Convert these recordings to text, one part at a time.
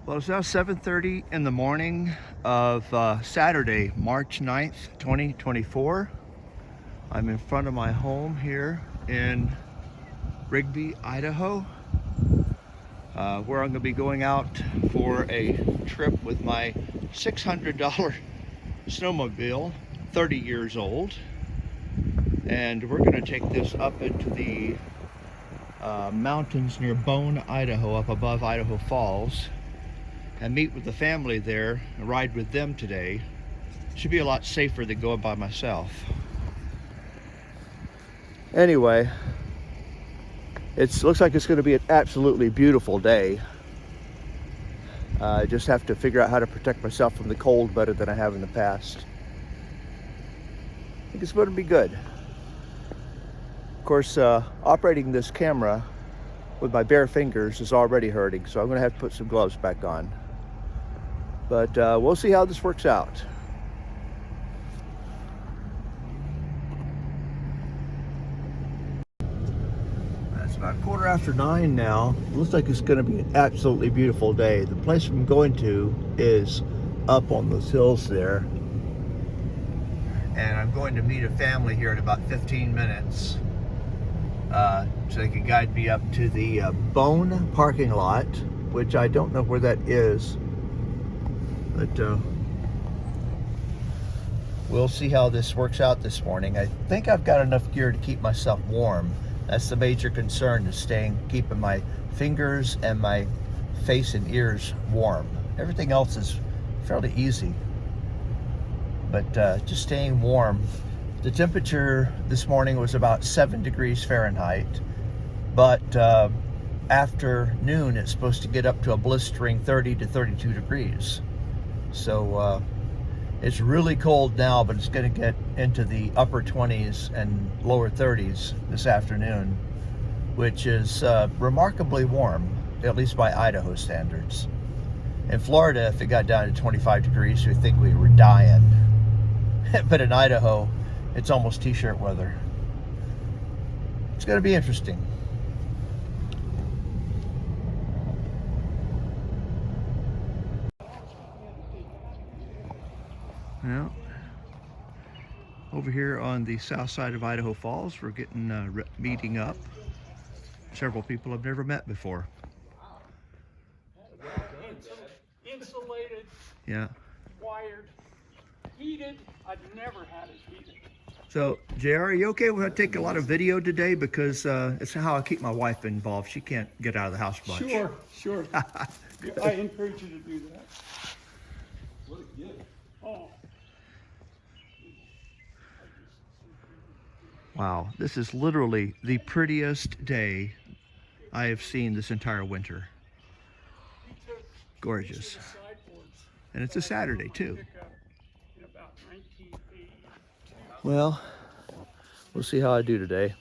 Well, it's now 7:30 in the morning of Saturday, March 9th, 2024. I'm in front of my home here in Rigby, Idaho, where I'm going to be going out for a trip with my $600 snowmobile, 30 years old. And we're going to take this up into the mountains near Bone, Idaho, up above Idaho Falls, and meet with the family there and ride with them today. Should be a lot safer than going by myself. Anyway, it looks like it's going to be an absolutely beautiful day. I just have to figure out how to protect myself from the cold better than I have in the past. I think it's going to be good. Of course, operating this camera with my bare fingers is already hurting, so I'm going to have to put some gloves back on. But we'll see how this works out. It's about 9:15 now. It looks like it's going to be an absolutely beautiful day. The place I'm going to is up on those hills there. And I'm going to meet a family here in about 15 minutes. So they can guide me up to the Bone parking lot, which I don't know where that is. But we'll see how this works out this morning. I think I've got enough gear to keep myself warm. That's the major concern, is keeping my fingers and my face and ears warm. Everything else is fairly easy, but just staying warm. The temperature this morning was about 7 degrees Fahrenheit, but after noon it's supposed to get up to a blistering 30 to 32 degrees. So it's really cold now, but it's going to get into the upper 20s and lower 30s this afternoon, which is remarkably warm, at least by Idaho standards. In Florida, if it got down to 25 degrees, we'd think we were dying. But in Idaho, it's almost t-shirt weather. It's going to be interesting. Well, over here on the south side of Idaho Falls, we're getting meeting up. Several people I've never met before. Insulated. Yeah. Wired. Heated. I've never had it heated. So, JR, are you okay? We're going to take a lot of video today because it's how I keep my wife involved. She can't get out of the house much. Sure. I encourage you to do that. What a gift. Oh. Wow, this is literally the prettiest day I have seen this entire winter. Gorgeous. And it's a Saturday too. Well, we'll see how I do today.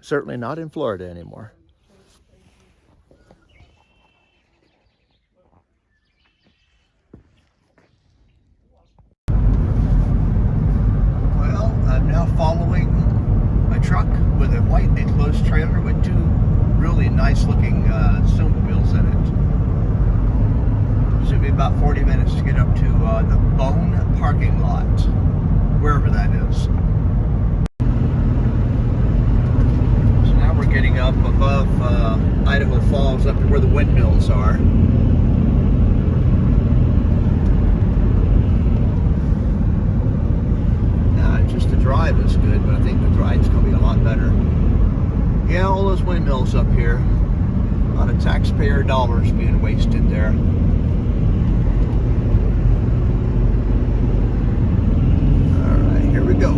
Certainly not in Florida anymore. Well, I'm now following a truck with a white enclosed trailer with two really nice looking snowmobiles in it. Should be about 40 minutes to get up to the Bone parking lot, wherever that is. So now we're getting up above Idaho Falls, up to where the windmills are. Now, just the drive is good, but I think the ride's going to be a lot better. Yeah, all those windmills up here. A lot of taxpayer dollars being wasted there. Here we go.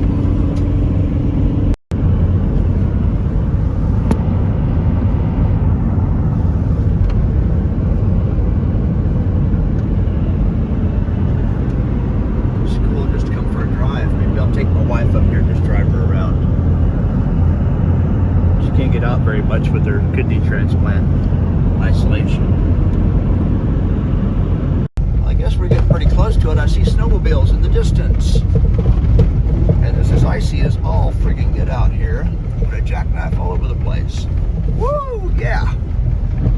It's cool just to come for a drive. Maybe I'll take my wife up here and just drive her around. She can't get out very much with her kidney transplant isolation. Well, I guess we're getting pretty close to it. I see snowmobiles in the distance. And this is icy as all friggin' get out here. Put a jackknife all over the place. Woo, yeah.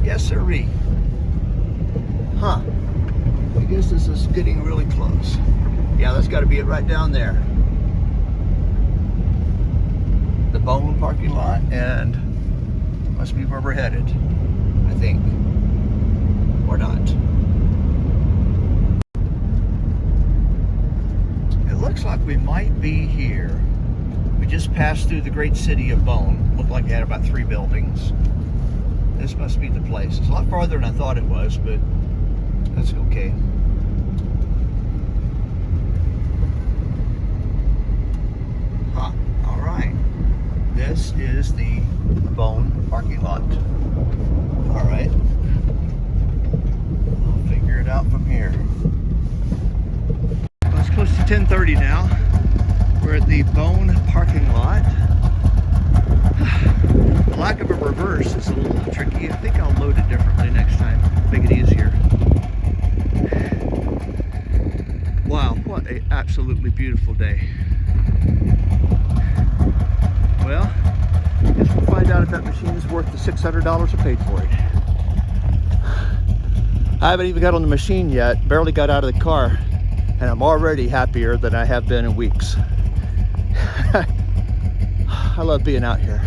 Yes, sirree. This is just getting really close. Yeah, that's got to be it right down there. The Bone parking lot, and must be where we're headed, I think. Or not. It looks like we might be here. We just passed through the great city of Bone. Looked like it had about 3 buildings. This must be the place. It's a lot farther than I thought it was, but that's okay. Huh, all right. This is the Bone parking lot. All right. I'll figure it out from here. Well, it's close to 10:30 now. We're at the Bone parking lot. The lack of a reverse is a little tricky. I think I'll load it differently next time. Make it easier. Wow, what an absolutely beautiful day. Well, I guess we'll find out if that machine is worth the $600 I paid for it. I haven't even got on the machine yet, barely got out of the car, and I'm already happier than I have been in weeks. I love being out here.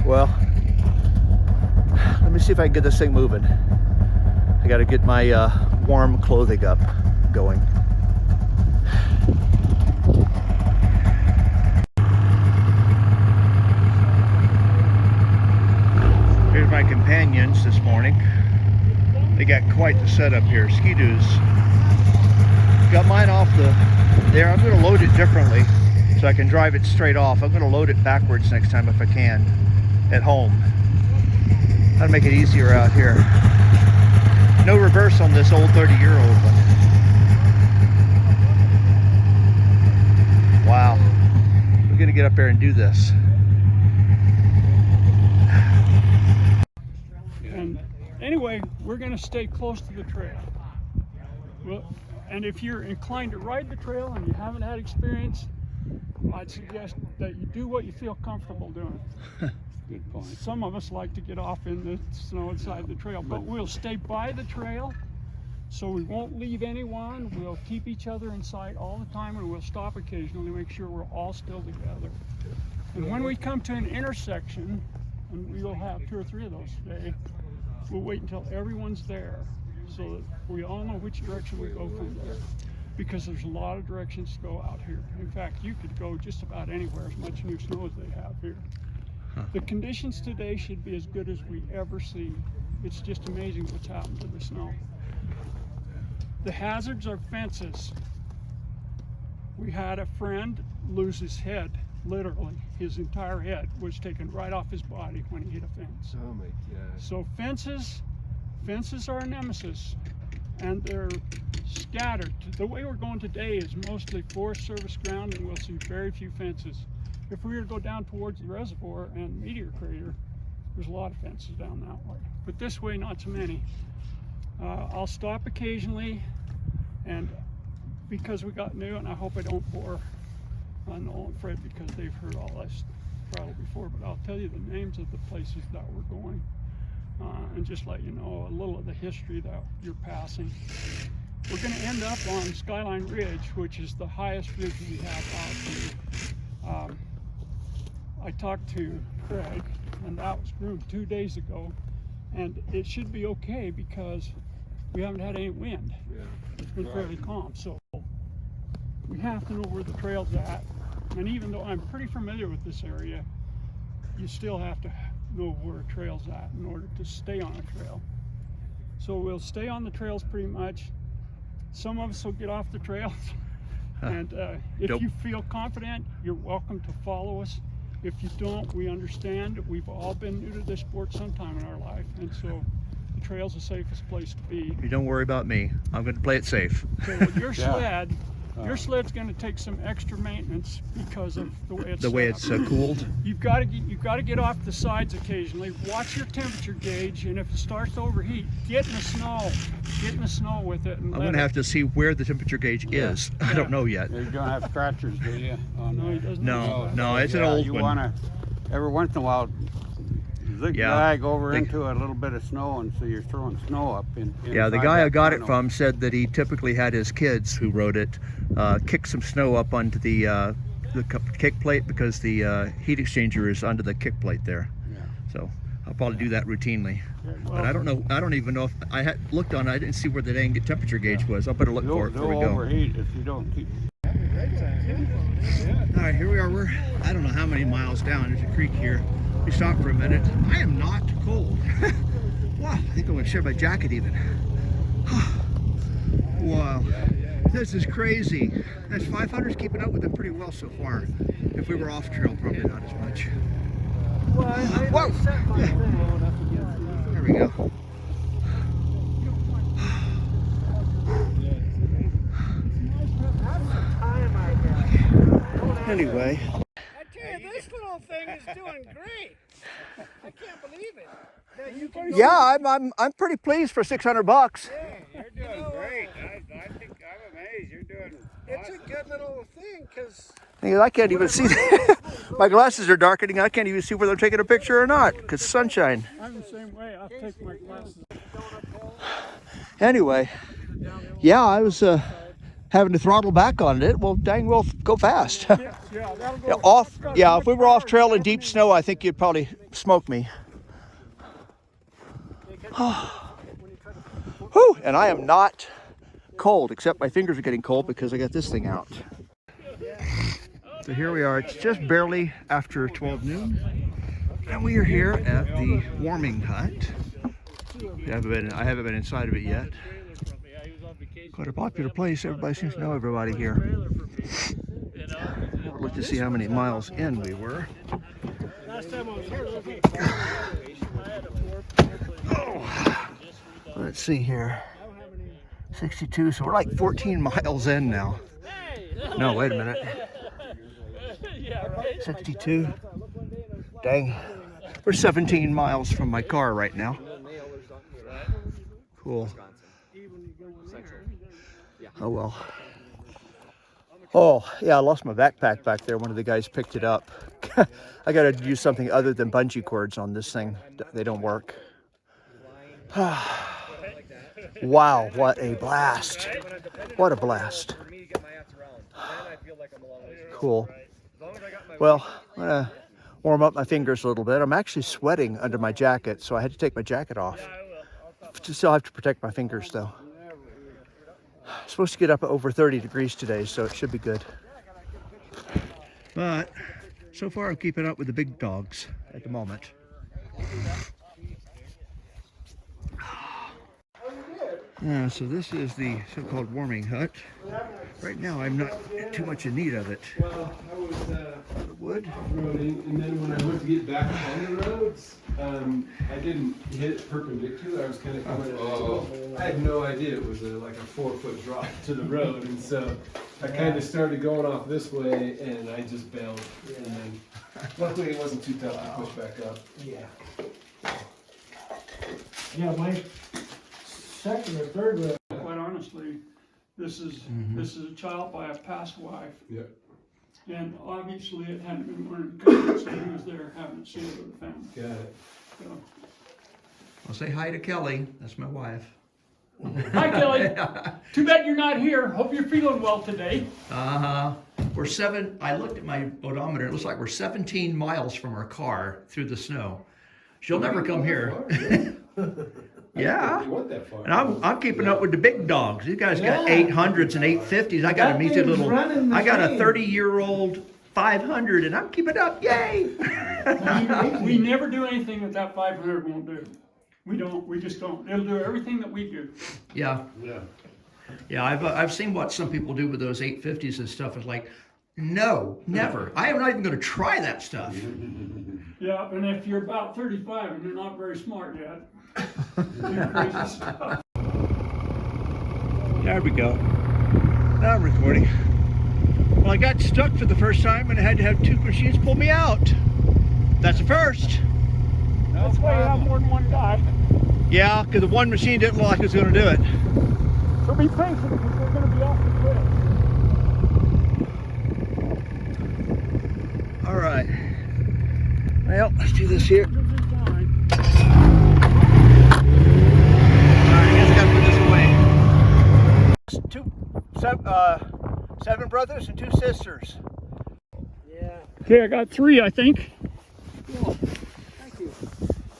Well, let me see if I can get this thing moving. I got to get my warm clothing up going. Here's my companions this morning. They got quite the setup here. Ski-Doos. Got mine off there. I'm going to load it differently so I can drive it straight off. I'm going to load it backwards next time if I can at home. That'll make it easier out here. No reverse on this old 30-year-old one. Wow. We're going to get up there and do this. And anyway, we're going to stay close to the trail. Well, and if you're inclined to ride the trail and you haven't had experience, I'd suggest that you do what you feel comfortable doing. Good point. Some of us like to get off in the snow inside the trail, but we'll stay by the trail, so we won't leave anyone. We'll keep each other in sight all the time, and we'll stop occasionally to make sure we're all still together. And when we come to an intersection, and we will have 2 or 3 of those today, we'll wait until everyone's there so that we all know which direction we go from there. Because there's a lot of directions to go out here. In fact, you could go just about anywhere, as much new snow as they have here. The conditions today should be as good as we ever see. It's just amazing what's happened to the snow. The hazards are fences. We had a friend lose his head, literally. His entire head was taken right off his body when he hit a fence. Oh my God. So fences are a nemesis, and they're scattered. The way we're going today is mostly Forest Service ground, and we'll see very few fences. If we were to go down towards the reservoir and Meteor Crater, there's a lot of fences down that way. But this way, not so many. I'll stop occasionally, and because we got new, and I hope I don't bore Noel and Fred because they've heard all this prattle before, but I'll tell you the names of the places that we're going, and just let you know a little of the history that you're passing. We're going to end up on Skyline Ridge, which is the highest ridge we have out here. I talked to Craig, and that was groomed 2 days ago, and it should be okay because we haven't had any wind. Yeah. It's been fairly calm, so we have to know where the trail's at. And even though I'm pretty familiar with this area, you still have to know where a trail's at in order to stay on a trail. So we'll stay on the trails pretty much. Some of us will get off the trails, and if you feel confident, you're welcome to follow us. If you don't, we understand. We've all been new to this sport sometime in our life, and so the trail's the safest place to be. You don't worry about me. I'm going to play it safe. So with your sled, your sled's going to take some extra maintenance because of the way it's cooled. You've got to get off the sides occasionally. Watch your temperature gauge, and if it starts to overheat, get in the snow. Get in the snow with it. And I'm going to have to see where the temperature gauge is. I don't know yet. You don't have scratchers, do you? No, he doesn't. No, it's an old you one. want to, every once in a while, zigzag over They- into a little bit of snow, and so you're throwing snow up in. Yeah, the inside guy I that got it tunnel. from said that he typically had his kids who rode it kick some snow up onto the kick plate because the heat exchanger is under the kick plate there. Yeah. So I'll probably do that routinely. But Well, I don't know. I don't even know if I had looked on. I didn't see where the dang temperature gauge was. I'll better look for it before we They'll go. overheat if you don't keep. All right, here we are. We're I don't know how many miles down. There's a creek here. We stopped for a minute. I am not cold. Wow, I think I'm gonna share my jacket even. Wow, this is crazy. That's 500's keeping up with them pretty well so far. If we were off trail, probably not as much. Whoa! There we go. Anyway. I tell you, this little thing is doing great. I can't believe it. That you can go, Yeah, I'm pretty pleased for 600 bucks. You're doing great. I think I'm amazed. You're doing. it's a good little thing because I can't even see. My glasses are darkening. I can't even see whether they're taking a picture or not because sunshine. I'm the same way. I'll take my glasses. Anyway, yeah, I was having to throttle back on it. Well, dang well, go fast. Yeah, that'll go. Yeah, off. Yeah, if we were off trail in deep snow, I think you'd probably smoke me. Whew, and I am not cold, except my fingers are getting cold because I got this thing out. So here we are. It's just barely after 12 noon, and we are here at the warming hut. I haven't been inside of it yet. Quite a popular place. Everybody seems to know everybody here. I'll look to see how many miles in we were. last time I was here, Oh, let's see here. 62, so we're like 14 miles in now. No, wait a minute. 62. Dang. We're 17 miles from my car right now. Cool. Oh well. Oh, yeah, I lost my backpack back there. One of the guys picked it up. I gotta use something other than bungee cords on this thing. They don't work. Wow, what a blast. What a blast. Cool. Well, I'm gonna warm up my fingers a little bit. I'm actually sweating under my jacket, so I had to take my jacket off. Still have to protect my fingers though. Supposed to get up over 30 degrees today, so it should be good. But so far I'm keeping up with the big dogs at the moment. Yeah, so this is the so-called warming hut. Right now I'm not too much in need of it. Well, I was Wood? off-roading, and then when I went to get back on the roads, I didn't hit it perpendicular. I was kind of coming at an angle. I had no idea it was like a 4-foot drop to the road, and so I kind of started going off this way, and I just bailed. And then, luckily, it wasn't too tough to push back up. yeah, my second or third row. Quite honestly, this is a child by a past wife, Yep. and obviously it hadn't been learned because so he was there having to see it with the family. Got it. So, I'll say hi to Kelly. That's my wife. hi Kelly. Too bad you're not here. Hope you're feeling well today. I looked at my odometer. It looks like we're 17 miles from our car through the snow. She'll never come here. Yeah. You went that far. And I'm keeping up with the big dogs. These guys got Yeah. 800s and 850s. I got a That measly thing's little. running the I got a same. 30-year-old 500, and I'm keeping up. Yay! We never do anything that that 500 won't do. We don't. We just don't. It'll do everything that we do. Yeah, Yeah. yeah. I've seen what some people do with those 850s and stuff. It's like, no, never. I am not even going to try that stuff. Yeah, and if you're about 35 and you're not very smart yet, do crazy stuff. There we go. Now I'm recording. Well, I got stuck for the first time and I had to have 2 machines pull me out. That's a first. That's why you have more than one guy. Yeah, because the one machine didn't look like it was going to do it. So be patient because we're going to be off the cliff. All right. Well, let's do this here. You'll do fine. seven brothers and 2 sisters. Yeah. Okay, I got 3, I think. Cool. Thank you.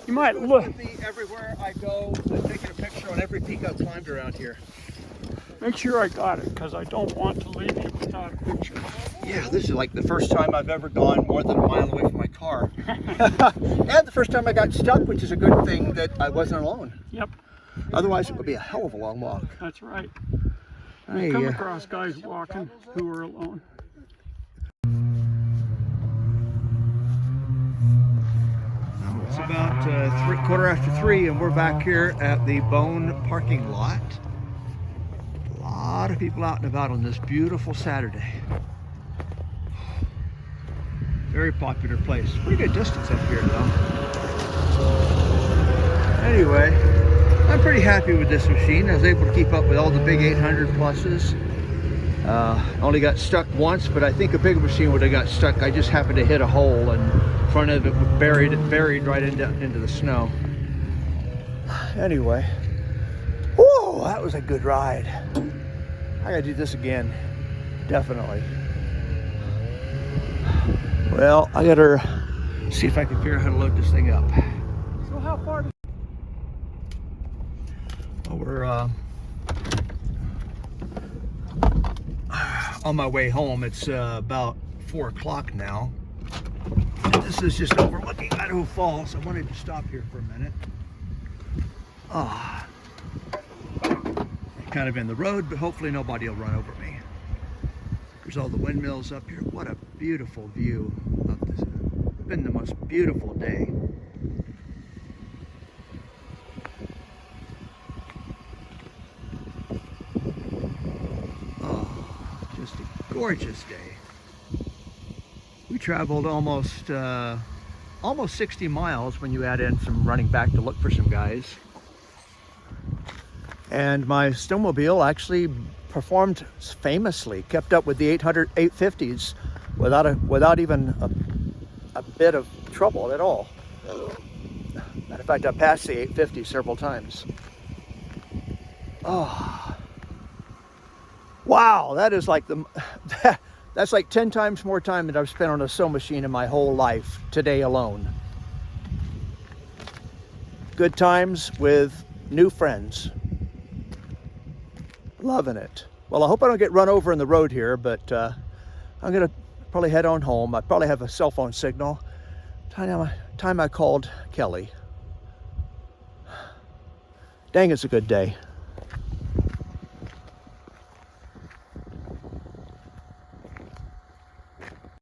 You might It's look. with me everywhere I go. I'm taking a picture on every peak I've climbed around here. Make sure I got it, because I don't want to leave you without a picture. Yeah, this is like the first time I've ever gone more than a mile away from my car. And the first time I got stuck, which is a good thing that I wasn't alone. Yep, Otherwise, it would be a hell of a long walk. that's right. Hey, You come across guys walking who are alone. It's about 3:15, and we're back here at the Bone parking lot. A lot of people out and about on this beautiful Saturday. Very popular place. Pretty good distance up here though. Anyway, I'm pretty happy with this machine. I was able to keep up with all the big 800 pluses. Only got stuck once, but I think a bigger machine would have got stuck. I just happened to hit a hole and front of it buried right into the snow. Anyway, whoa, that was a good ride. I gotta do this again, definitely. Well, I gotta see if I can figure out how to load this thing up. So how far? Well, we're on my way home. It's about 4 o'clock now. And this is just overlooking Idaho Falls. I wanted to stop here for a minute. Kind of in the road, but hopefully nobody will run over me. There's all the windmills up here. What a beautiful view of this. It's been the most beautiful day. Just a gorgeous day. We traveled almost 60 miles when you add in some running back to look for some guys. And my snowmobile actually performed famously, kept up with the 850s without even a bit of trouble at all. Matter of fact, I passed the 850 several times. Oh, wow, that is like that's like 10 times more time than I've spent on a snow machine in my whole life today alone. Good times with new friends. Loving it. Well, I hope I don't get run over in the road here, but I'm gonna probably head on home. I probably have a cell phone signal. Time I called Kelly. Dang, it's a good day.